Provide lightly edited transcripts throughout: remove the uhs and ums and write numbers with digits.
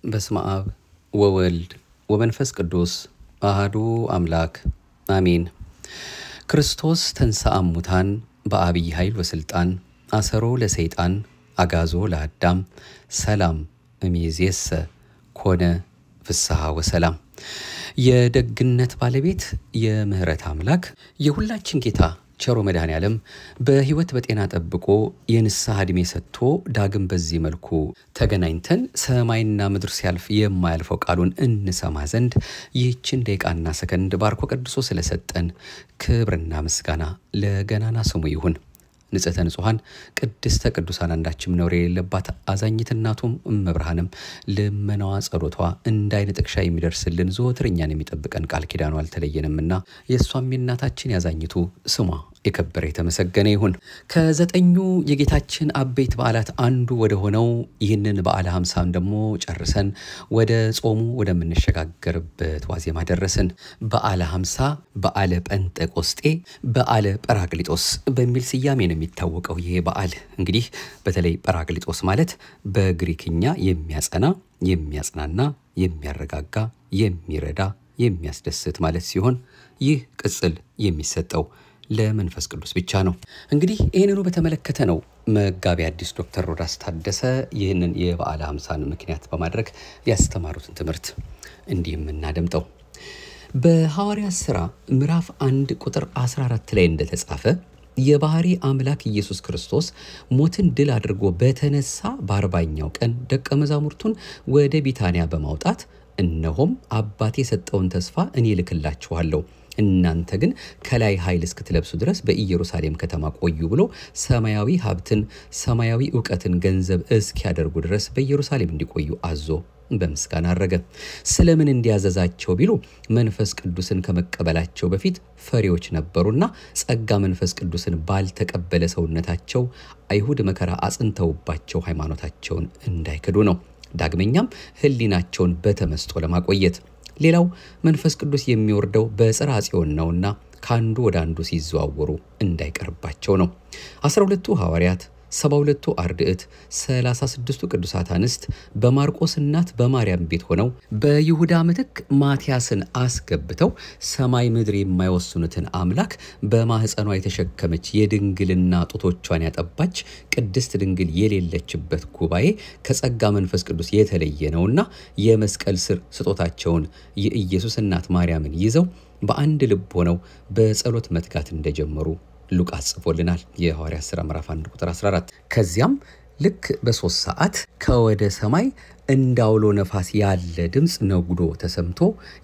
በስመ አብ ወወልድ ወመንፈስ ቅዱስ አሐዱ አምላክ አሜን። ክርስቶስ ተንሥአ እሙታን በአብይ ኃይል ወስልጣን አሰሮ ለሰይጣን አጋዞ ለአዳም ሰላም እምይእዜሰ ኮነ ፍስሐ ወሰላም። የደግነት ባለቤት የምህረት አምላክ የሁላችን ጌታ ቸሮ መድኃኔ ዓለም በህይወት በጤና ጠብቆ የንስሐ ዕድሜ ሰጥቶ ዳግም በዚህ መልኩ ተገናኝተን ሰማይና ምድር ሲያልፍ የማያልፈው ቃሉን እንሰማ ዘንድ ይህችን ደቂቃና ሰከንድ ባርኮ ቀድሶ ስለሰጠን ክብርና ምስጋና ለገናና ስሙ ይሁን። ንጽሕተ ንጹሐን ቅድስተ ቅዱሳን አንዳችም ነውር የሌለባት አዛኝት እናቱም እመብርሃንም ልመናዋ ጸሎቷ እንዳይን ጥቅሻ የሚደርስልን ዘወትር እኛን የሚጠብቀን ቃል ኪዳኑ አልተለየንምና የእሷም የእናታችን ያዛኝቱ ስሟ የከበረ የተመሰገነ ይሁን። ከዘጠኙ የጌታችን አበይት በዓላት አንዱ ወደ ሆነው ይህንን በዓለ ሃምሳን ደግሞ ጨርሰን ወደ ጾሙ ወደምንሸጋገርበት ዋዜማ ደረስን። በዓለ ሃምሳ፣ በዓለ ጴንጤቆስጤ፣ በዓለ ጰራቅሊጦስ በሚል ስያሜ ነው የሚታወቀው። ይሄ በዓል እንግዲህ በተለይ ጰራቅሊጦስ ማለት በግሪክኛ የሚያጸና፣ የሚያጽናና፣ የሚያረጋጋ፣ የሚረዳ፣ የሚያስደስት ማለት ሲሆን ይህ ቅጽል የሚሰጠው ለመንፈስ ቅዱስ ብቻ ነው። እንግዲህ ይሄንኑ በተመለከተ ነው መጋቢ አዲስ ዶክተር ሮዳስ ታደሰ ይህንን የበዓለ ሃምሳን ምክንያት በማድረግ ያስተማሩትን ትምህርት እንዲህም እናደምጠው። በሐዋርያት ሥራ ምዕራፍ 1 ቁጥር 14 ላይ እንደተጻፈ የባህሪ አምላክ ኢየሱስ ክርስቶስ ሞትን ድል አድርጎ በተነሳ በ40ኛው ቀን ደቀ መዛሙርቱን ወደ ቢታንያ በማውጣት እነሆም አባቴ የሰጠውን ተስፋ እኔ ልክላችኋለሁ፣ እናንተ ግን ከላይ ኃይል እስክትለብሱ ድረስ በኢየሩሳሌም ከተማ ቆዩ ብሎ ሰማያዊ ሀብትን፣ ሰማያዊ ዕውቀትን ገንዘብ እስኪያደርጉ ድረስ በኢየሩሳሌም እንዲቆዩ አዞ በምስጋና አረገ። ስለምን እንዲያዘዛቸው ቢሉ መንፈስ ቅዱስን ከመቀበላቸው በፊት ፈሪዎች ነበሩና ጸጋ መንፈስ ቅዱስን ባልተቀበለ ሰውነታቸው አይሁድ መከራ አጽንተውባቸው ሃይማኖታቸውን እንዳይክዱ ነው። ዳግመኛም ሕሊናቸውን በተመስጦ ለማቆየት። ሌላው መንፈስ ቅዱስ የሚወርደው በጽርሐ ጽዮን ነውና ካንዱ ወደ አንዱ ሲዘዋወሩ እንዳይቀርባቸው ነው። 12ቱ ሐዋርያት፣ 72ቱ አርድእት፣ 36ቱ ቅዱሳት አንስት በማርቆስ እናት በማርያም ቤት ሆነው በይሁዳ ምትክ ማትያስን አስገብተው ሰማይ ምድር የማይወስኑትን አምላክ በማህፀኗ የተሸከመች የድንግልና ጡቶቿን ያጠባች ቅድስት ድንግል የሌለችበት ጉባኤ ከጸጋ መንፈስ ቅዱስ የተለየ ነውና የመስቀል ስር ስጦታቸውን የኢየሱስ እናት ማርያምን ይዘው በአንድ ልብ ሆነው በጸሎት መትጋት እንደጀመሩ ሉቃስ ጽፎልናል። የሐዋርያት ሥራ ምዕራፍ 1 ቁጥር 14። ከዚያም ልክ በ3 ሰዓት ከወደ ሰማይ እንዳውሎ ነፋስ ያለ ድምፅ ነጉዶ ተሰምቶ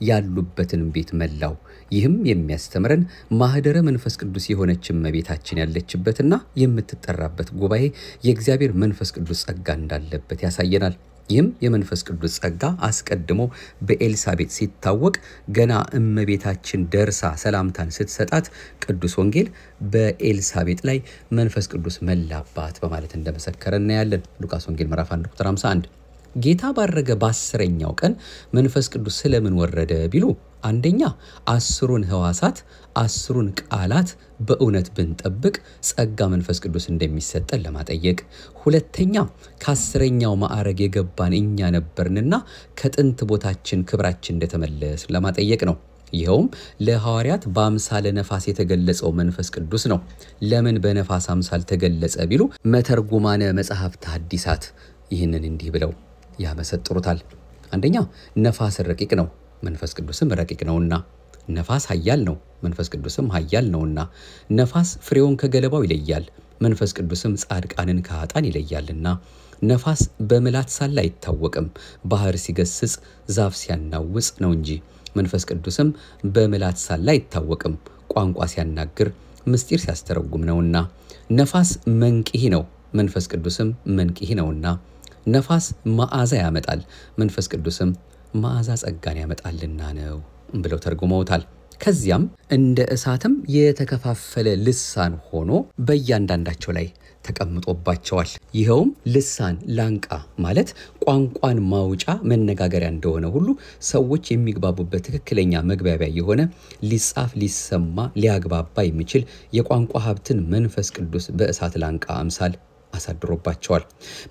ያሉበትን ቤት መላው። ይህም የሚያስተምረን ማህደረ መንፈስ ቅዱስ የሆነች እመቤታችን ያለችበትና የምትጠራበት ጉባኤ የእግዚአብሔር መንፈስ ቅዱስ ጸጋ እንዳለበት ያሳየናል። ይህም የመንፈስ ቅዱስ ጸጋ አስቀድሞ በኤልሳቤጥ ሲታወቅ ገና እመቤታችን ደርሳ ሰላምታን ስትሰጣት ቅዱስ ወንጌል በኤልሳቤጥ ላይ መንፈስ ቅዱስ መላባት በማለት እንደመሰከረ እናያለን። ሉቃስ ወንጌል ምዕራፍ 1 ቁጥር 51። ጌታ ባረገ በ10ኛው ቀን መንፈስ ቅዱስ ስለምን ወረደ ቢሉ አንደኛ 10ሩን ሕዋሳት 10ሩን ቃላት በእውነት ብንጠብቅ ጸጋ መንፈስ ቅዱስ እንደሚሰጠን ለማጠየቅ፣ ሁለተኛ ከ10ኛው ማዕረግ የገባን እኛ ነበርንና ከጥንት ቦታችን ክብራችን እንደተመለስ ለማጠየቅ ነው። ይኸውም ለሐዋርያት በአምሳለ ነፋስ የተገለጸው መንፈስ ቅዱስ ነው። ለምን በነፋስ አምሳል ተገለጸ ቢሉ መተርጉማነ መጽሐፍተ ሐዲሳት ይህንን እንዲህ ብለው ያመሰጥሩታል። አንደኛ ነፋስ ረቂቅ ነው፣ መንፈስ ቅዱስም ረቂቅ ነውና። ነፋስ ኃያል ነው፣ መንፈስ ቅዱስም ኃያል ነውና። ነፋስ ፍሬውን ከገለባው ይለያል፣ መንፈስ ቅዱስም ጻድቃንን ከኃጥአን ይለያልና። ነፋስ በምላት ሳለ አይታወቅም፣ ባህር ሲገስጽ ዛፍ ሲያናውጽ ነው እንጂ። መንፈስ ቅዱስም በምላት ሳለ አይታወቅም፣ ቋንቋ ሲያናግር ምስጢር ሲያስተረጉም ነውና። ነፋስ መንቅሂ ነው፣ መንፈስ ቅዱስም መንቅሂ ነውና። ነፋስ መዓዛ ያመጣል፣ መንፈስ ቅዱስም መዓዛ ጸጋን ያመጣልና ነው ብለው ተርጉመውታል። ከዚያም እንደ እሳትም የተከፋፈለ ልሳን ሆኖ በእያንዳንዳቸው ላይ ተቀምጦባቸዋል። ይኸውም ልሳን ላንቃ ማለት ቋንቋን ማውጫ መነጋገሪያ እንደሆነ ሁሉ ሰዎች የሚግባቡበት ትክክለኛ መግባቢያ የሆነ ሊጻፍ ሊሰማ ሊያግባባ የሚችል የቋንቋ ሀብትን መንፈስ ቅዱስ በእሳት ላንቃ አምሳል አሳድሮባቸዋል።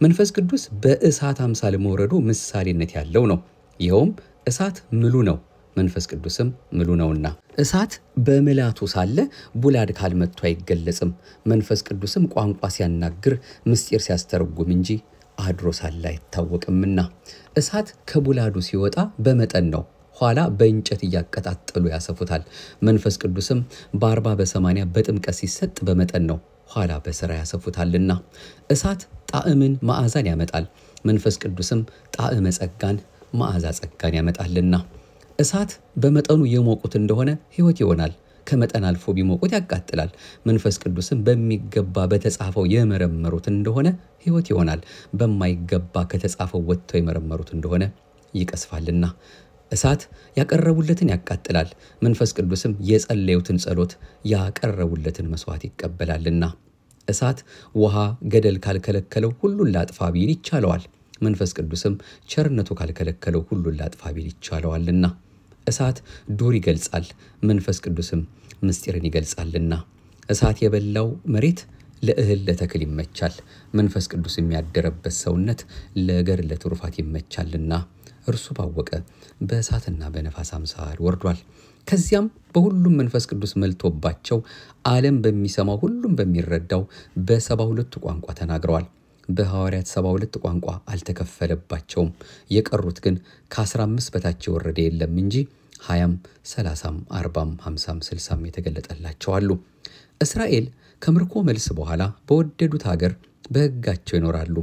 መንፈስ ቅዱስ በእሳት አምሳል መውረዱ ምሳሌነት ያለው ነው። ይኸውም እሳት ምሉ ነው፣ መንፈስ ቅዱስም ምሉ ነውና። እሳት በምላቱ ሳለ ቡላድ ካልመቱ አይገለጽም። መንፈስ ቅዱስም ቋንቋ ሲያናግር ምስጢር ሲያስተረጉም እንጂ አድሮ ሳለ አይታወቅምና። እሳት ከቡላዱ ሲወጣ በመጠን ነው፣ ኋላ በእንጨት እያቀጣጠሉ ያሰፉታል። መንፈስ ቅዱስም በ40 በ80 በጥምቀት ሲሰጥ በመጠን ነው፣ ኋላ በሥራ ያሰፉታልና። እሳት ጣዕምን መዓዛን ያመጣል። መንፈስ ቅዱስም ጣዕመ ጸጋን መዓዛ ጸጋን ያመጣልና። እሳት በመጠኑ የሞቁት እንደሆነ ሕይወት ይሆናል። ከመጠን አልፎ ቢሞቁት ያቃጥላል። መንፈስ ቅዱስም በሚገባ በተጻፈው የመረመሩት እንደሆነ ሕይወት ይሆናል። በማይገባ ከተጻፈው ወጥተው የመረመሩት እንደሆነ ይቀስፋልና። እሳት ያቀረቡለትን ያቃጥላል። መንፈስ ቅዱስም የጸለዩትን ጸሎት ያቀረቡለትን መስዋዕት ይቀበላልና። እሳት ውሃ ገደል ካልከለከለው ሁሉን ላጥፋ ቢል ይቻለዋል። መንፈስ ቅዱስም ቸርነቱ ካልከለከለው ሁሉን ላጥፋ ቢል ይቻለዋልና። እሳት ዱር ይገልጻል፣ መንፈስ ቅዱስም ምስጢርን ይገልጻልና። እሳት የበላው መሬት ለእህል ለተክል ይመቻል። መንፈስ ቅዱስ የሚያደረበት ሰውነት ለገር ለትሩፋት ይመቻልና። እርሱ ባወቀ በእሳትና በነፋስ አምሳል ወርዷል። ከዚያም በሁሉም መንፈስ ቅዱስ መልቶባቸው ዓለም በሚሰማው ሁሉም በሚረዳው በ72 ቋንቋ ተናግረዋል። በሐዋርያት 72 ቋንቋ አልተከፈለባቸውም። የቀሩት ግን ከ15 በታች የወረደ የለም እንጂ 20፣ 30፣ 40፣ 50፣ 60 የተገለጠላቸው አሉ። እስራኤል ከምርኮ መልስ በኋላ በወደዱት ሀገር በሕጋቸው ይኖራሉ።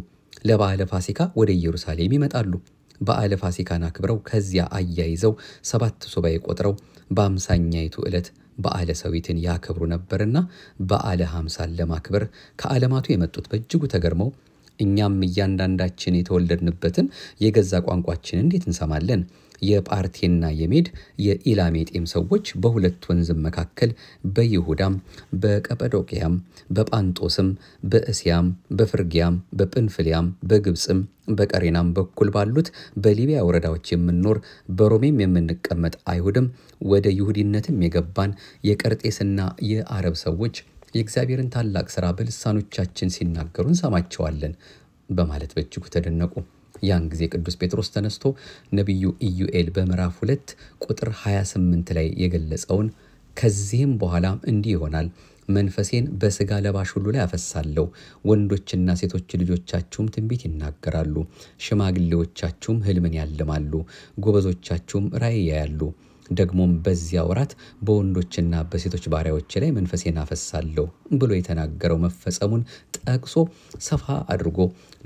ለበዓለ ፋሲካ ወደ ኢየሩሳሌም ይመጣሉ። በዓለ ፋሲካን አክብረው ከዚያ አያይዘው 7 ሱባዔ ቆጥረው በ50ኛይቱ ዕለት በዓለ ሰዊትን ያከብሩ ነበርና በዓለ ሐምሳን ለማክበር ከዓለማቱ የመጡት በእጅጉ ተገርመው እኛም እያንዳንዳችን የተወለድንበትን የገዛ ቋንቋችን እንዴት እንሰማለን? የጳርቴና የሜድ የኢላሜጤም ሰዎች በሁለት ወንዝ መካከል በይሁዳም በቀጰዶቅያም በጳንጦስም በእስያም በፍርግያም በጵንፍልያም በግብጽም በቀሬናም በኩል ባሉት በሊቢያ ወረዳዎች የምንኖር በሮሜም የምንቀመጥ አይሁድም ወደ ይሁዲነትም የገባን የቀርጤስና የአረብ ሰዎች የእግዚአብሔርን ታላቅ ሥራ በልሳኖቻችን ሲናገሩ እንሰማቸዋለን በማለት በእጅጉ ተደነቁ። ያን ጊዜ ቅዱስ ጴጥሮስ ተነስቶ ነቢዩ ኢዩኤል በምዕራፍ 2 ቁጥር 28 ላይ የገለጸውን ከዚህም በኋላ እንዲህ ይሆናል፣ መንፈሴን በሥጋ ለባሽ ሁሉ ላይ አፈሳለሁ፣ ወንዶችና ሴቶች ልጆቻችሁም ትንቢት ይናገራሉ፣ ሽማግሌዎቻችሁም ሕልምን ያልማሉ፣ ጎበዞቻችሁም ራእይ ያያሉ። ደግሞም በዚያ ወራት በወንዶችና በሴቶች ባሪያዎች ላይ መንፈሴን አፈሳለሁ ብሎ የተናገረው መፈጸሙን ጠቅሶ ሰፋ አድርጎ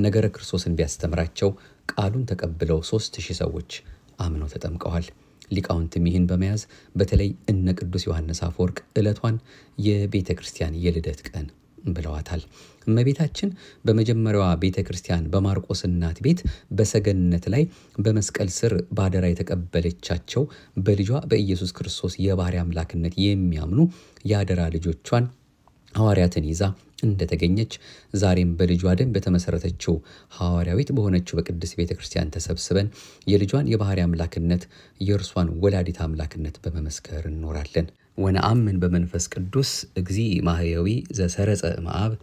ነገረ ክርስቶስን ቢያስተምራቸው ቃሉን ተቀብለው 3000 ሰዎች አምነው ተጠምቀዋል። ሊቃውንትም ይህን በመያዝ በተለይ እነ ቅዱስ ዮሐንስ አፈወርቅ ዕለቷን የቤተ ክርስቲያን የልደት ቀን ብለዋታል። እመቤታችን በመጀመሪያዋ ቤተ ክርስቲያን በማርቆስ እናት ቤት በሰገነት ላይ በመስቀል ስር ባደራ የተቀበለቻቸው በልጇ በኢየሱስ ክርስቶስ የባሕርይ አምላክነት የሚያምኑ ያደራ ልጆቿን ሐዋርያትን ይዛ እንደተገኘች ዛሬም በልጇ ደም በተመሰረተችው ሐዋርያዊት በሆነችው በቅድስት ቤተ ክርስቲያን ተሰብስበን የልጇን የባሕርይ አምላክነት የእርሷን ወላዲት አምላክነት በመመስከር እንኖራለን። ወነአምን በመንፈስ ቅዱስ እግዚእ ማህየዊ ዘሰረጸ እምአብ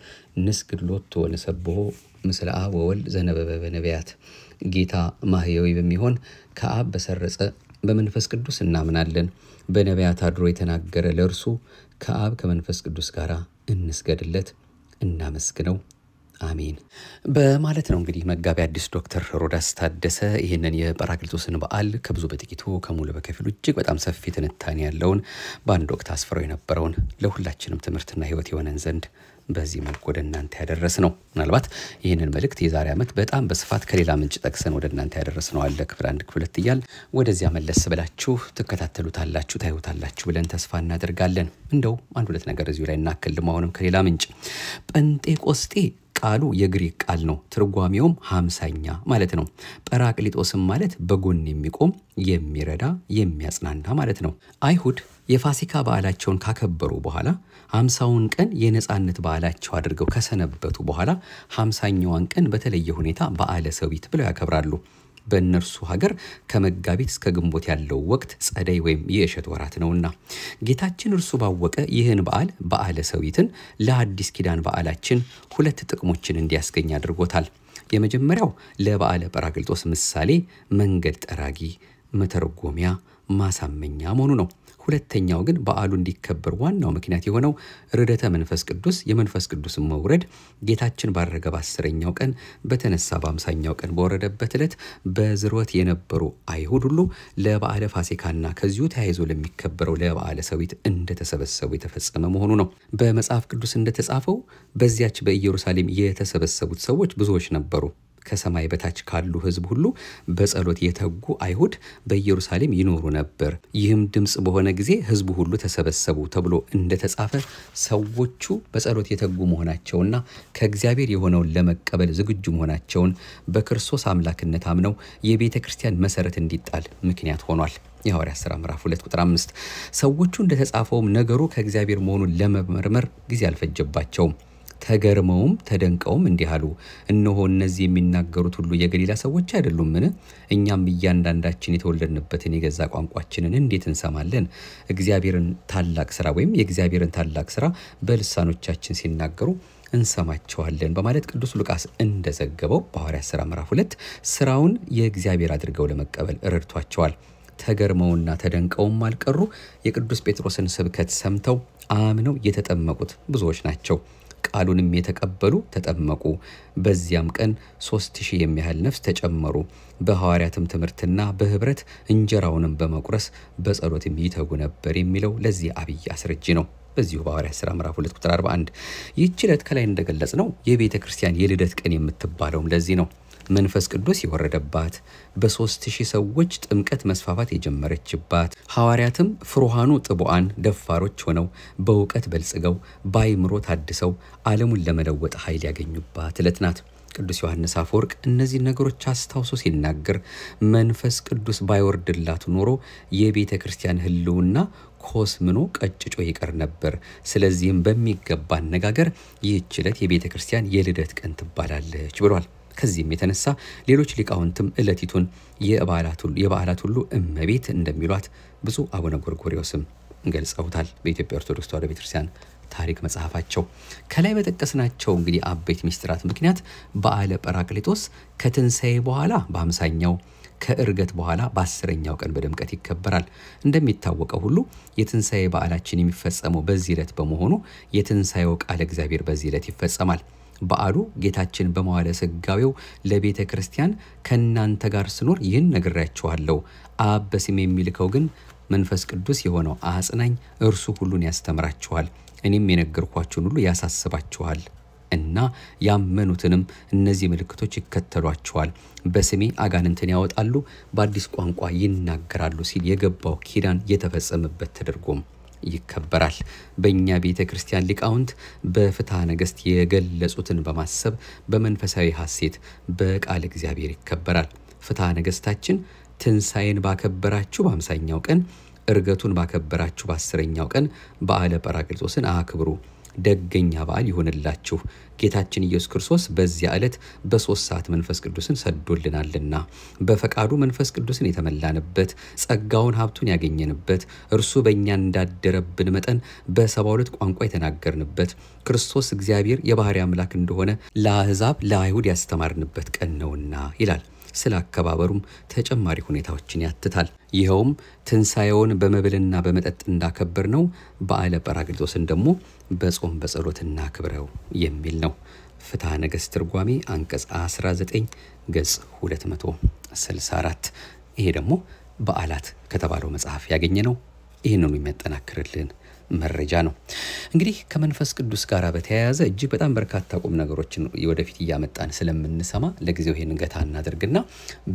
ንስግድ ሎቱ ወንሰብሖ ምስለ አብ ወወልድ ዘነበበ በነቢያት። ጌታ ማህየዊ በሚሆን ከአብ በሰረጸ በመንፈስ ቅዱስ እናምናለን። በነቢያት አድሮ የተናገረ ለእርሱ ከአብ ከመንፈስ ቅዱስ ጋር እንስገድለት፣ እናመስግነው። አሜን በማለት ነው እንግዲህ መጋቢ አዲስ ዶክተር ሮዳስ ታደሰ ይህንን የጰራቅሊጦስን በዓል ከብዙ በጥቂቱ ከሙሉ በከፊሉ እጅግ በጣም ሰፊ ትንታኔ ያለውን በአንድ ወቅት አስፍረው የነበረውን ለሁላችንም ትምህርትና ሕይወት የሆነን ዘንድ በዚህ መልኩ ወደ እናንተ ያደረስ ነው። ምናልባት ይህንን መልእክት የዛሬ ዓመት በጣም በስፋት ከሌላ ምንጭ ጠቅሰን ወደ እናንተ ያደረስነው አለ ክፍል 1 ክፍል 2 እያል ወደዚያ መለስ ብላችሁ ትከታተሉታላችሁ ታዩታላችሁ ብለን ተስፋ እናደርጋለን። እንደው አንድ ሁለት ነገር እዚሁ ላይ እናከል ማሆንም ከሌላ ምንጭ ጴንጤቆስጤ ቃሉ የግሪክ ቃል ነው። ትርጓሜውም 50ኛ ማለት ነው። ጰራቅሊጦስም ማለት በጎን የሚቆም የሚረዳ የሚያጽናና ማለት ነው። አይሁድ የፋሲካ በዓላቸውን ካከበሩ በኋላ 50ውን ቀን የነጻነት በዓላቸው አድርገው ከሰነበቱ በኋላ 50ኛዋን ቀን በተለየ ሁኔታ በዓለ ሰዊት ብለው ያከብራሉ። በእነርሱ ሀገር ከመጋቢት እስከ ግንቦት ያለው ወቅት ጸደይ ወይም የእሸት ወራት ነውና ጌታችን እርሱ ባወቀ ይህን በዓለ ሰዊትን ለአዲስ ኪዳን በዓላችን ሁለት ጥቅሞችን እንዲያስገኝ አድርጎታል። የመጀመሪያው ለበዓለ ጰራቅሊጦስ ምሳሌ መንገድ ጠራጊ መተርጎሚያ ማሳመኛ መሆኑ ነው። ሁለተኛው ግን በዓሉ እንዲከበር ዋናው ምክንያት የሆነው ርደተ መንፈስ ቅዱስ የመንፈስ ቅዱስ መውረድ ጌታችን ባረገ በ10ኛው ቀን በተነሳ በ50ኛው ቀን በወረደበት ዕለት በዝርወት የነበሩ አይሁድ ሁሉ ለበዓለ ፋሲካና ከዚሁ ተያይዞ ለሚከበረው ለበዓለ ሰዊት እንደተሰበሰቡ የተፈጸመ መሆኑ ነው። በመጽሐፍ ቅዱስ እንደተጻፈው በዚያች በኢየሩሳሌም የተሰበሰቡት ሰዎች ብዙዎች ነበሩ። ከሰማይ በታች ካሉ ሕዝብ ሁሉ በጸሎት የተጉ አይሁድ በኢየሩሳሌም ይኖሩ ነበር። ይህም ድምጽ በሆነ ጊዜ ሕዝቡ ሁሉ ተሰበሰቡ ተብሎ እንደተጻፈ ሰዎቹ በጸሎት የተጉ መሆናቸውና ከእግዚአብሔር የሆነውን ለመቀበል ዝግጁ መሆናቸውን በክርስቶስ አምላክነት አምነው የቤተ ክርስቲያን መሰረት እንዲጣል ምክንያት ሆኗል። የሐዋርያት ሥራ ምዕራፍ 2 ቁጥር 5 ሰዎቹ እንደተጻፈውም ነገሩ ከእግዚአብሔር መሆኑን ለመመርመር ጊዜ አልፈጀባቸውም። ተገርመውም ተደንቀውም እንዲህ አሉ፣ እነሆ እነዚህ የሚናገሩት ሁሉ የገሊላ ሰዎች አይደሉምን? እኛም እያንዳንዳችን የተወለድንበትን የገዛ ቋንቋችንን እንዴት እንሰማለን? እግዚአብሔርን ታላቅ ሥራ ወይም የእግዚአብሔርን ታላቅ ሥራ በልሳኖቻችን ሲናገሩ እንሰማቸዋለን በማለት ቅዱስ ሉቃስ እንደዘገበው በሐዋርያት ሥራ ምዕራፍ 2 ሥራውን የእግዚአብሔር አድርገው ለመቀበል ረድቷቸዋል። ተገርመውና ተደንቀውም አልቀሩ። የቅዱስ ጴጥሮስን ስብከት ሰምተው አምነው የተጠመቁት ብዙዎች ናቸው። ቃሉንም የተቀበሉ ተጠመቁ። በዚያም ቀን 3000 የሚያህል ነፍስ ተጨመሩ። በሐዋርያትም ትምህርትና በህብረት እንጀራውንም በመቁረስ በጸሎትም ይተጉ ነበር የሚለው ለዚህ አብይ አስረጂ ነው። በዚሁ በሐዋርያት ሥራ ምዕራፍ 2 ቁጥር 41 ይህች ዕለት ከላይ እንደገለጽ ነው የቤተ ክርስቲያን የልደት ቀን የምትባለውም ለዚህ ነው። መንፈስ ቅዱስ የወረደባት በ3000 ሰዎች ጥምቀት መስፋፋት የጀመረችባት ሐዋርያትም ፍሩሃኑ ጥቡዓን ደፋሮች ሆነው በእውቀት በልጽገው በአይምሮ ታድሰው ዓለሙን ለመለወጥ ኃይል ያገኙባት ዕለት ናት። ቅዱስ ዮሐንስ አፈወርቅ እነዚህ ነገሮች አስታውሶ ሲናገር መንፈስ ቅዱስ ባይወርድላት ኖሮ የቤተ ክርስቲያን ህልውና ኮስምኖ ቀጭጮ ይቀር ነበር። ስለዚህም በሚገባ አነጋገር ይህች ዕለት የቤተ ክርስቲያን የልደት ቀን ትባላለች ብሏል። ከዚህም የተነሳ ሌሎች ሊቃውንትም ዕለቲቱን የበዓላት ሁሉ እመቤት እንደሚሏት ብፁዕ አቡነ ጎርጎርዮስም ገልጸውታል። በኢትዮጵያ ኦርቶዶክስ ተዋሕዶ ቤተክርስቲያን ታሪክ መጽሐፋቸው ከላይ በተጠቀስናቸው እንግዲህ አበይት ምስጢራት ምክንያት በዓለ ጰራቅሊጦስ ከትንሣኤ በኋላ በ50ኛው ከእርገት በኋላ በ10ኛው ቀን በድምቀት ይከበራል። እንደሚታወቀው ሁሉ የትንሣኤ በዓላችን የሚፈጸመው በዚህ ዕለት በመሆኑ የትንሣኤው ቃለ እግዚአብሔር በዚህ ዕለት ይፈጸማል። በዓሉ ጌታችን በመዋዕለ ሥጋዌው ለቤተ ክርስቲያን ከእናንተ ጋር ስኖር ይህን ነግሬያችኋለሁ፣ አብ በስሜ የሚልከው ግን መንፈስ ቅዱስ የሆነው አጽናኝ እርሱ ሁሉን ያስተምራችኋል፣ እኔም የነገርኳችሁን ሁሉ ያሳስባችኋል እና ያመኑትንም እነዚህ ምልክቶች ይከተሏችኋል፣ በስሜ አጋንንትን ያወጣሉ፣ በአዲስ ቋንቋ ይናገራሉ ሲል የገባው ኪዳን የተፈጸመበት ተደርጎም ይከበራል። በእኛ ቤተ ክርስቲያን ሊቃውንት በፍትሐ ነገሥት የገለጹትን በማሰብ በመንፈሳዊ ሐሴት በቃል እግዚአብሔር ይከበራል። ፍትሐ ነገሥታችን ትንሣኤን ባከበራችሁ በ50ኛው ቀን እርገቱን ባከበራችሁ በ10ኛው ቀን በዓለ ጰራቅሊጦስን አክብሩ፣ ደገኛ በዓል ይሆንላችሁ። ጌታችን ኢየሱስ ክርስቶስ በዚያ ዕለት በ3 ሰዓት መንፈስ ቅዱስን ሰዶልናልና በፈቃዱ መንፈስ ቅዱስን የተመላንበት ጸጋውን ሀብቱን ያገኘንበት እርሱ በእኛ እንዳደረብን መጠን በ72 ቋንቋ የተናገርንበት ክርስቶስ እግዚአብሔር የባህሪ አምላክ እንደሆነ ለአሕዛብ ለአይሁድ ያስተማርንበት ቀን ነውና ይላል። ስለ አከባበሩም ተጨማሪ ሁኔታዎችን ያትታል። ይኸውም ትንሣኤውን በመብልና በመጠጥ እንዳከበር ነው፣ በዓለ ጰራቅሊጦስን ደግሞ በጾም በጸሎት እናክብረው የሚል ነው። ፍትሐ ነገሥት ትርጓሜ አንቀጽ 19 ገጽ 264። ይሄ ደግሞ በዓላት ከተባለው መጽሐፍ ያገኘ ነው። ይህንኑ የሚያጠናክርልን መረጃ ነው። እንግዲህ ከመንፈስ ቅዱስ ጋር በተያያዘ እጅግ በጣም በርካታ ቁም ነገሮችን ወደፊት እያመጣን ስለምንሰማ ለጊዜው ይሄንን ገታ እናደርግና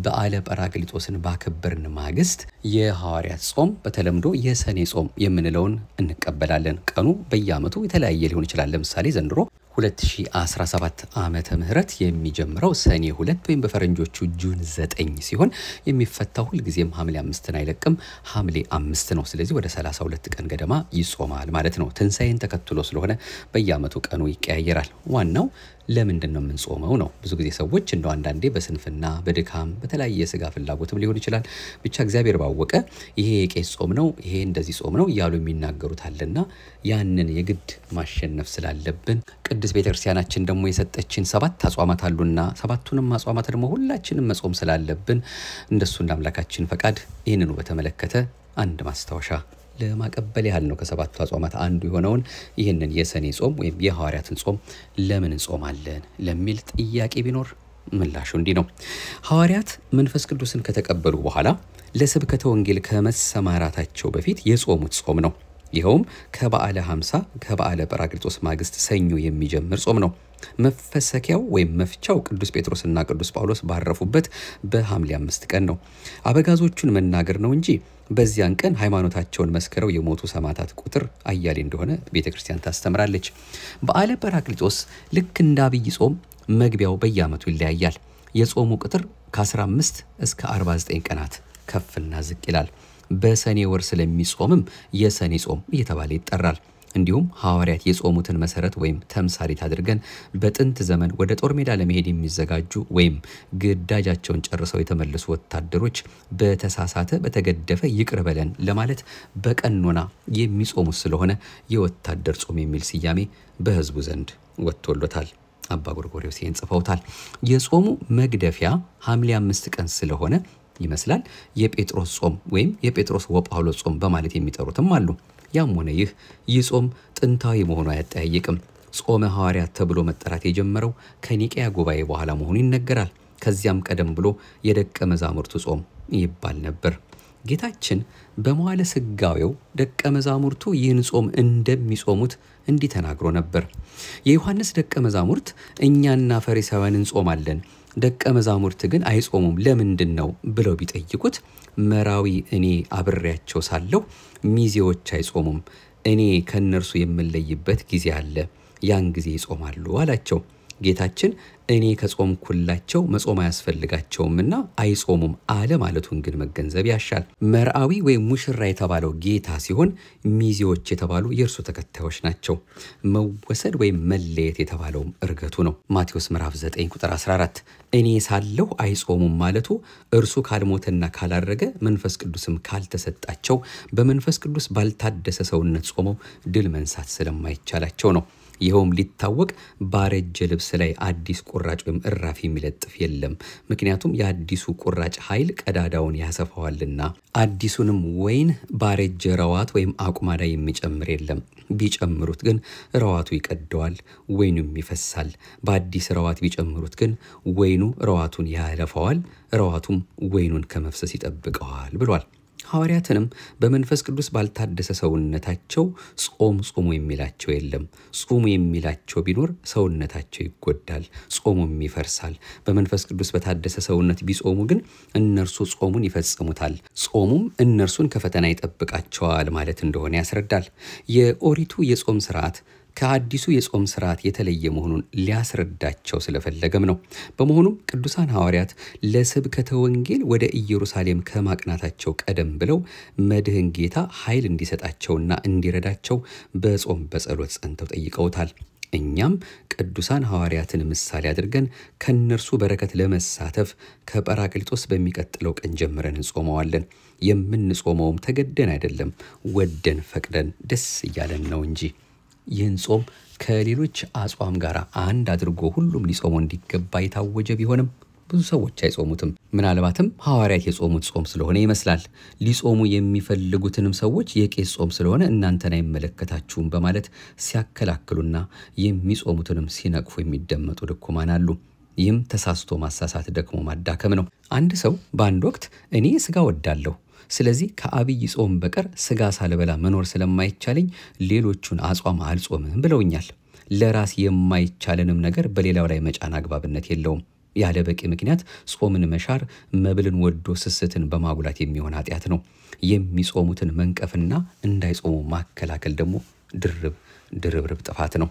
በዓለ ጰራቅሊጦስን ባከበርን ማግስት የሐዋርያት ጾም በተለምዶ የሰኔ ጾም የምንለውን እንቀበላለን። ቀኑ በየዓመቱ የተለያየ ሊሆን ይችላል። ለምሳሌ ዘንድሮ 2017 ዓመተ ምህረት የሚጀምረው ሰኔ 2 ወይም በፈረንጆቹ ጁን 9 ሲሆን የሚፈታው ሁሉ ጊዜም ሐምሌ 5ን አይለቅም፣ ሐምሌ 5 ነው። ስለዚህ ወደ 32 ቀን ገደማ ይጾማል ማለት ነው። ትንሣኤን ተከትሎ ስለሆነ በየዓመቱ ቀኑ ይቀያየራል። ዋናው ለምንድነው የምንጾመው ነው? ብዙ ጊዜ ሰዎች እንደው አንዳንዴ በስንፍና በድካም በተለያየ ስጋ ፍላጎትም ሊሆን ይችላል ብቻ እግዚአብሔር ባወቀ ይሄ የቄስ ጾም ነው ይሄ እንደዚህ ጾም ነው እያሉ የሚናገሩት አለና ያንን የግድ ማሸነፍ ስላለብን ቅድስት ቤተክርስቲያናችን ደግሞ የሰጠችን 7 አጽዋማት አሉና 7ቱንም አጽዋማት ደግሞ ሁላችንም መጾም ስላለብን እንደሱ እንዳምላካችን ፈቃድ ይሄንኑ በተመለከተ አንድ ማስታወሻ ለማቀበል ያህል ነው። ከ7ቱ አጽዋማት አንዱ የሆነውን ይሄንን የሰኔ ጾም ወይም የሐዋርያትን ጾም ለምን እንጾማለን ለሚል ጥያቄ ቢኖር ምላሹ እንዲህ ነው። ሐዋርያት መንፈስ ቅዱስን ከተቀበሉ በኋላ ለስብከተ ወንጌል ከመሰማራታቸው በፊት የጾሙት ጾም ነው። ይኸውም ከበዓለ 50 ከበዓለ ጰራቅሊጦስ ማግስት ሰኞ የሚጀምር ጾም ነው። መፈሰኪያው ወይም መፍቻው ቅዱስ ጴጥሮስና ቅዱስ ጳውሎስ ባረፉበት በሐምሌ 5 ቀን ነው። አበጋዞቹን መናገር ነው እንጂ በዚያን ቀን ሃይማኖታቸውን መስከረው የሞቱ ሰማዕታት ቁጥር አያሌ እንደሆነ ቤተክርስቲያን ታስተምራለች። በዓለ ጰራቅሊጦስ ልክ እንደ አብይ ጾም መግቢያው በየዓመቱ ይለያያል። የጾሙ ቁጥር ከ15 እስከ 49 ቀናት ከፍና ዝቅ ይላል። በሰኔ ወር ስለሚጾምም የሰኔ ጾም እየተባለ ይጠራል። እንዲሁም ሐዋርያት የጾሙትን መሰረት ወይም ተምሳሌት አድርገን በጥንት ዘመን ወደ ጦር ሜዳ ለመሄድ የሚዘጋጁ ወይም ግዳጃቸውን ጨርሰው የተመለሱ ወታደሮች በተሳሳተ በተገደፈ ይቅር በለን ለማለት በቀኖና የሚጾሙት ስለሆነ የወታደር ጾም የሚል ስያሜ በሕዝቡ ዘንድ ወጥቶለታል። አባ ጎርጎርዮስ ይህን ጽፈውታል። የጾሙ መግደፊያ ሐምሌ 5 ቀን ስለሆነ ይመስላል የጴጥሮስ ጾም ወይም የጴጥሮስ ወጳውሎስ ጾም በማለት የሚጠሩትም አሉ። ያም ሆነ ይህ ጾም ጥንታዊ መሆኑ አያጠያይቅም። ጾመ ሐዋርያት ተብሎ መጠራት የጀመረው ከኒቄያ ጉባኤ በኋላ መሆኑ ይነገራል። ከዚያም ቀደም ብሎ የደቀ መዛሙርቱ ጾም ይባል ነበር። ጌታችን በመዋዕለ ሥጋዌው ደቀ መዛሙርቱ ይህን ጾም እንደሚጾሙት እንዲህ ተናግሮ ነበር። የዮሐንስ ደቀ መዛሙርት እኛና ፈሪሳውያን እንጾማለን ደቀ መዛሙርት ግን አይጾሙም ለምንድነው ብለው ቢጠይቁት መራዊ እኔ አብሬያቸው ሳለሁ ሚዜዎች አይጾሙም እኔ ከነርሱ የምለይበት ጊዜ አለ ያን ጊዜ ይጾማሉ አላቸው። ጌታችን እኔ ከጾምኩላቸው መጾም አያስፈልጋቸውምና አይጾሙም አለ ማለቱን ግን መገንዘብ ያሻል። መርአዊ ወይም ሙሽራ የተባለው ጌታ ሲሆን ሚዜዎች የተባሉ የእርሱ ተከታዮች ናቸው። መወሰድ ወይም መለየት የተባለው እርገቱ ነው። ማቴዎስ ምዕራፍ 9 ቁጥር 14 እኔ ሳለሁ አይጾሙም ማለቱ እርሱ ካልሞተና ካላረገ መንፈስ ቅዱስም ካልተሰጣቸው በመንፈስ ቅዱስ ባልታደሰ ሰውነት ጾመው ድል መንሳት ስለማይቻላቸው ነው። ይኸውም ሊታወቅ ባረጀ ልብስ ላይ አዲስ ቁራጭ ወይም እራፊ የሚለጥፍ የለም። ምክንያቱም የአዲሱ ቁራጭ ኃይል ቀዳዳውን ያሰፋዋልና። አዲሱንም ወይን ባረጀ ረዋት ወይም አቁማዳ የሚጨምር የለም። ቢጨምሩት ግን ረዋቱ ይቀደዋል፣ ወይኑም ይፈሳል። በአዲስ ረዋት ቢጨምሩት ግን ወይኑ ረዋቱን ያለፈዋል፣ ረዋቱም ወይኑን ከመፍሰስ ይጠብቀዋል ብሏል። ሐዋርያትንም በመንፈስ ቅዱስ ባልታደሰ ሰውነታቸው ጾም ጾሙ የሚላቸው የለም። ጾሙ የሚላቸው ቢኖር ሰውነታቸው ይጎዳል፣ ጾሙም ይፈርሳል። በመንፈስ ቅዱስ በታደሰ ሰውነት ቢጾሙ ግን እነርሱ ጾሙን ይፈጽሙታል፣ ጾሙም እነርሱን ከፈተና ይጠብቃቸዋል ማለት እንደሆነ ያስረዳል። የኦሪቱ የጾም ሥርዓት ከአዲሱ የጾም ሥርዓት የተለየ መሆኑን ሊያስረዳቸው ስለፈለገም ነው። በመሆኑም ቅዱሳን ሐዋርያት ለስብከተ ወንጌል ወደ ኢየሩሳሌም ከማቅናታቸው ቀደም ብለው መድህን ጌታ ኃይል እንዲሰጣቸውና እንዲረዳቸው በጾም በጸሎት ጸንተው ጠይቀውታል። እኛም ቅዱሳን ሐዋርያትን ምሳሌ አድርገን ከነርሱ በረከት ለመሳተፍ ከጰራቅሊጦስ በሚቀጥለው ቀን ጀምረን እንጾመዋለን። የምንጾመውም ተገደን አይደለም፣ ወደን ፈቅደን ደስ እያለን ነው እንጂ። ይህን ጾም ከሌሎች አጽዋም ጋር አንድ አድርጎ ሁሉም ሊጾመው እንዲገባ የታወጀ ቢሆንም ብዙ ሰዎች አይጾሙትም። ምናልባትም ሐዋርያት የጾሙት ጾም ስለሆነ ይመስላል። ሊጾሙ የሚፈልጉትንም ሰዎች የቄስ ጾም ስለሆነ እናንተን አይመለከታችሁም በማለት ሲያከላክሉና የሚጾሙትንም ሲነቅፉ የሚደመጡ ድኩማን አሉ። ይህም ተሳስቶ ማሳሳት ደክሞ ማዳከም ነው። አንድ ሰው በአንድ ወቅት እኔ ስጋ ወዳለሁ ስለዚህ ከአብይ ጾም በቀር ስጋ ሳልበላ መኖር ስለማይቻለኝ ሌሎቹን አጽዋም አልጾምም ብለውኛል። ለራስ የማይቻለንም ነገር በሌላው ላይ መጫን አግባብነት የለውም። ያለ በቂ ምክንያት ጾምን መሻር መብልን ወዶ ስስትን በማጉላት የሚሆን ኃጢአት ነው። የሚጾሙትን መንቀፍና እንዳይጾሙ ማከላከል ደግሞ ድርብርብ ጥፋት ነው።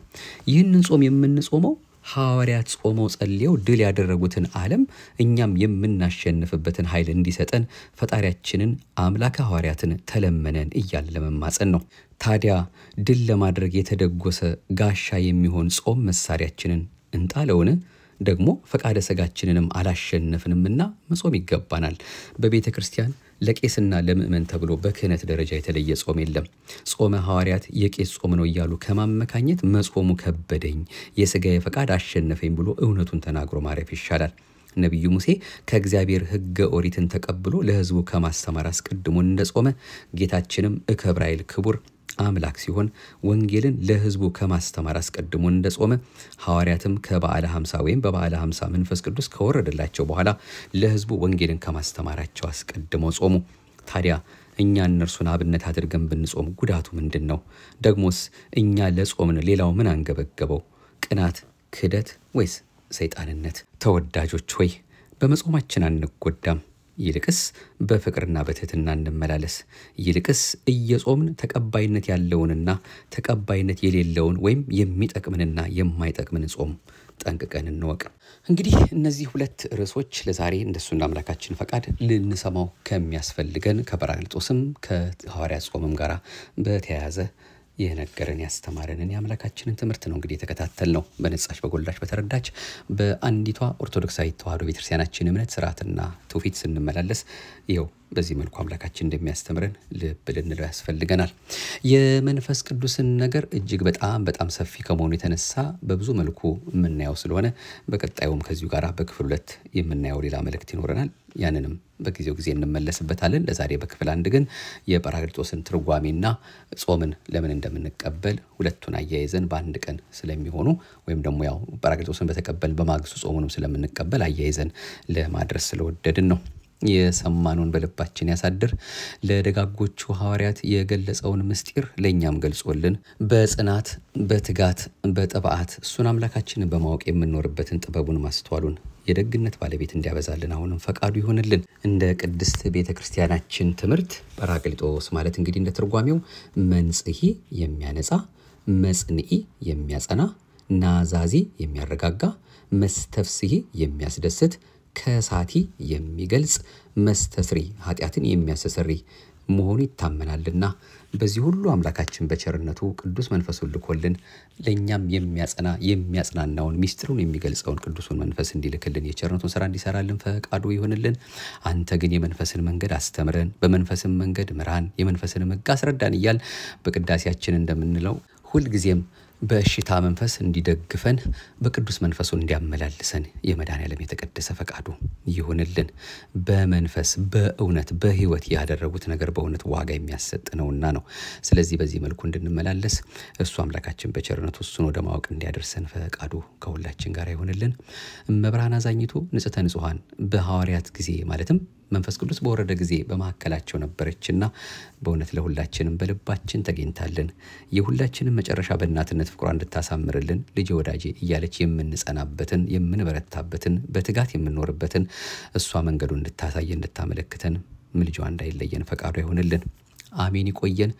ይህንን ጾም የምንጾመው ሐዋርያት ጾመው ጸልየው ድል ያደረጉትን ዓለም እኛም የምናሸንፍበትን ኃይል እንዲሰጠን ፈጣሪያችንን አምላከ ሐዋርያትን ተለመነን እያለ ለመማጸን ነው። ታዲያ ድል ለማድረግ የተደጎሰ ጋሻ የሚሆን ጾም መሳሪያችንን እንጣለውን ደግሞ ፈቃደ ሥጋችንንም አላሸነፍንምና መጾም ይገባናል። በቤተ ክርስቲያን ለቄስና ለምእመን ተብሎ በክህነት ደረጃ የተለየ ጾም የለም። ጾመ ሐዋርያት የቄስ ጾም ነው እያሉ ከማመካኘት መጾሙ ከበደኝ የሥጋዬ ፈቃድ አሸነፈኝ ብሎ እውነቱን ተናግሮ ማረፍ ይሻላል። ነቢዩ ሙሴ ከእግዚአብሔር ሕገ ኦሪትን ተቀብሎ ለሕዝቡ ከማስተማር አስቀድሞ እንደጾመ ጌታችንም እከብራይል ክቡር አምላክ ሲሆን ወንጌልን ለሕዝቡ ከማስተማር አስቀድሞ እንደጾመ ሐዋርያትም ከበዓለ 50 ወይም በበዓለ 50 መንፈስ ቅዱስ ከወረደላቸው በኋላ ለሕዝቡ ወንጌልን ከማስተማራቸው አስቀድሞ ጾሙ። ታዲያ እኛ እነርሱን አብነት አድርገን ብንጾም ጉዳቱ ምንድን ነው? ደግሞስ እኛ ለጾምን ሌላው ምን አንገበገበው? ቅናት፣ ክደት ወይስ ሰይጣንነት? ተወዳጆች ሆይ በመጾማችን አንጎዳም። ይልቅስ በፍቅርና በትህትና እንመላለስ። ይልቅስ እየጾምን ተቀባይነት ያለውንና ተቀባይነት የሌለውን ወይም የሚጠቅምንና የማይጠቅምን ጾም ጠንቅቀን እንወቅ። እንግዲህ እነዚህ ሁለት ርዕሶች ለዛሬ እንደሱና አምላካችን ፈቃድ ልንሰማው ከሚያስፈልገን ከጰራቅሊጦስም ከሐዋርያት ጾምም ጋር በተያያዘ የነገረን ያስተማረንን የአምላካችንን ትምህርት ነው እንግዲህ የተከታተልነው። በነጻች በጎላች በተረዳች በአንዲቷ ኦርቶዶክሳዊት ተዋሕዶ ቤተክርስቲያናችን እምነት ስርዓትና ትውፊት ስንመላለስ ይኸው በዚህ መልኩ አምላካችን እንደሚያስተምረን ልብ ልንለው ያስፈልገናል። የመንፈስ ቅዱስን ነገር እጅግ በጣም ሰፊ ከመሆኑ የተነሳ በብዙ መልኩ የምናየው ስለሆነ በቀጣዩም ከዚሁ ጋር በክፍል 2 የምናየው ሌላ መልእክት ይኖረናል። ያንንም በጊዜው ጊዜ እንመለስበታለን። ለዛሬ በክፍል 1 ግን የጰራቅሊጦስን ትርጓሜና ጾምን ለምን እንደምንቀበል ሁለቱን አያይዘን በአንድ ቀን ስለሚሆኑ ወይም ደግሞ ያው ጰራቅሊጦስን በተቀበል በማግስቱ ጾሙንም ስለምንቀበል አያይዘን ለማድረስ ስለወደድን ነው። የሰማኑን በልባችን ያሳድር። ለደጋጎቹ ሐዋርያት የገለጸውን ምስጢር ለኛም ገልጾልን በጽናት በትጋት በጥብዓት እሱን አምላካችንን በማወቅ የምንኖርበትን ጥበቡን ማስተዋሉን የደግነት ባለቤት እንዲያበዛልን አሁንም ፈቃዱ ይሆንልን። እንደ ቅድስት ቤተክርስቲያናችን ትምህርት ጰራቅሊጦስ ማለት እንግዲህ እንደ ትርጓሜው መንጽሂ የሚያነጻ፣ መጽንዒ የሚያጸና፣ ናዛዚ የሚያረጋጋ፣ መስተፍስሒ የሚያስደስት፣ ከሳቲ የሚገልጽ፣ መስተስሪ ኃጢአትን የሚያስተሰሪ መሆኑ ይታመናልና በዚህ ሁሉ አምላካችን በቸርነቱ ቅዱስ መንፈሱን ልኮልን ለኛም የሚያጸና የሚያጽናናውን ሚስጥሩን የሚገልጸውን ቅዱሱን መንፈስ እንዲልክልን የቸርነቱን ሥራ እንዲሰራልን ፈቃዱ ይሆንልን። አንተ ግን የመንፈስን መንገድ አስተምረን፣ በመንፈስም መንገድ ምራን፣ የመንፈስን ሕግ አስረዳን እያል በቅዳሴያችን እንደምንለው ሁልጊዜም በእሽታ መንፈስ እንዲደግፈን በቅዱስ መንፈሱ እንዲያመላልሰን የመድኃኔዓለም የተቀደሰ ፈቃዱ ይሁንልን። በመንፈስ በእውነት በሕይወት ያደረጉት ነገር በእውነት ዋጋ የሚያሰጥ ነውና ነው። ስለዚህ በዚህ መልኩ እንድንመላለስ እሱ አምላካችን በቸርነቱ እሱን ወደ ማወቅ እንዲያደርሰን ፈቃዱ ከሁላችን ጋር ይሁንልን። እመብርሃን አዛኝቱ ንጽሕተ ንጹሐን በሐዋርያት ጊዜ ማለትም መንፈስ ቅዱስ በወረደ ጊዜ በመካከላቸው ነበረችና በእውነት ለሁላችንም በልባችን ተገኝታልን የሁላችንም መጨረሻ በእናትነት ፍቅሯ እንድታሳምርልን ልጅ ወዳጄ እያለች የምንጸናበትን የምንበረታበትን በትጋት የምንኖርበትን እሷ መንገዱን እንድታሳየን እንድታመለክተን ምልጃዋ እንዳይለየን ፈቃዱ ይሁንልን። አሜን። ይቆየን።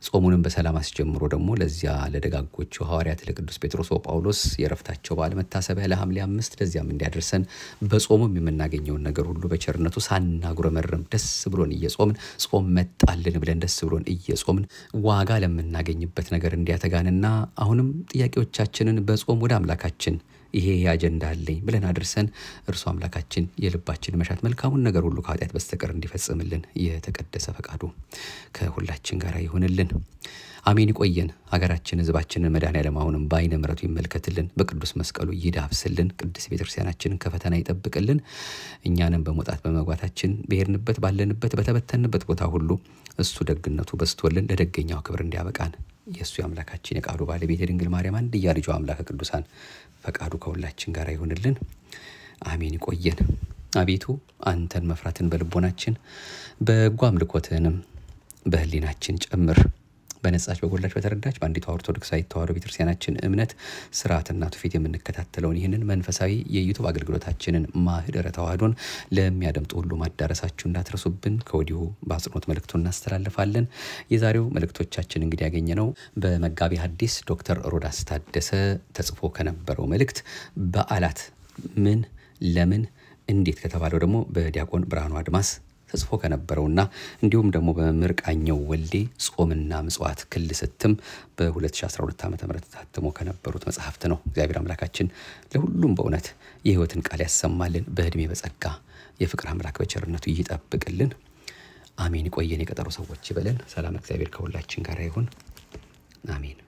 ጾሙንም በሰላም አስጀምሮ ደግሞ ለዚያ ለደጋጎቹ ሐዋርያት ለቅዱስ ጴጥሮስ ወጳውሎስ የረፍታቸው በዓል መታሰቢያ ለሐምሌ 5 ለዚያም እንዲያደርሰን በጾሙም የምናገኘውን ነገር ሁሉ በቸርነቱ ሳናጉረመርም ደስ ብሎን እየጾምን ጾም መጣልን ብለን ደስ ብሎን እየጾምን ዋጋ ለምናገኝበት ነገር እንዲያተጋንና አሁንም ጥያቄዎቻችንን በጾም ወደ አምላካችን ይሄ አጀንዳ አለኝ ብለን አድርሰን እርሱ አምላካችን የልባችን መሻት መልካሙን ነገር ሁሉ ከኃጢአት በስተቀር እንዲፈጽምልን የተቀደሰ ፈቃዱ ከሁላችን ጋር ይሁንልን። አሜን። ይቆየን። ሀገራችን ሕዝባችንን መድኃኔዓለም አሁንም በዓይነ ምሕረቱ ይመልከትልን፣ በቅዱስ መስቀሉ ይዳብስልን፣ ቅድስት ቤተክርስቲያናችንን ከፈተና ይጠብቅልን። እኛንም በመውጣት በመግባታችን በሄድንበት ባለንበት በተበተንበት ቦታ ሁሉ እሱ ደግነቱ በስቶልን ለደገኛው ክብር እንዲያበቃን የእሱ የአምላካችን የቃሉ ባለቤት የድንግል ማርያም አንድያ ልጇ አምላከ ቅዱሳን ፈቃዱ ከሁላችን ጋር ይሁንልን። አሜን። ይቆየን። አቤቱ አንተን መፍራትን በልቦናችን በጎ አምልኮትህንም በህሊናችን ጨምር። በነጻች በጎላች በተረዳች በአንዲቷ ኦርቶዶክሳዊት ተዋሕዶ ቤተክርስቲያናችን እምነት ስርዓትና ትውፊት የምንከታተለውን ይህንን መንፈሳዊ የዩቲዩብ አገልግሎታችንን ማህደረ ተዋሕዶን ለሚያደምጡ ሁሉ ማዳረሳችሁ እንዳትረሱብን ከወዲሁ በአጽንኦት መልእክቱን እናስተላልፋለን። የዛሬው መልእክቶቻችን እንግዲህ ያገኘነው በመጋቢ ሐዲስ ዶክተር ሮዳስ ታደሰ ተጽፎ ከነበረው መልእክት በዓላት ምን ለምን እንዴት ከተባለው ደግሞ በዲያቆን ብርሃኑ አድማስ ተጽፎ ከነበረውና እንዲሁም ደግሞ በመምህር ቃኘው ወልዴ ጾምና ምጽዋት ክል ስትም በ2012 ዓ.ም ታትሞ ከነበሩት መጽሐፍት ነው። እግዚአብሔር አምላካችን ለሁሉም በእውነት የሕይወትን ቃል ያሰማልን፣ በእድሜ በጸጋ የፍቅር አምላክ በቸርነቱ ይጠብቅልን። አሜን። ቆየን የቀጠሮ ሰዎች ይበለን። ሰላም እግዚአብሔር ከሁላችን ጋር ይሁን። አሜን።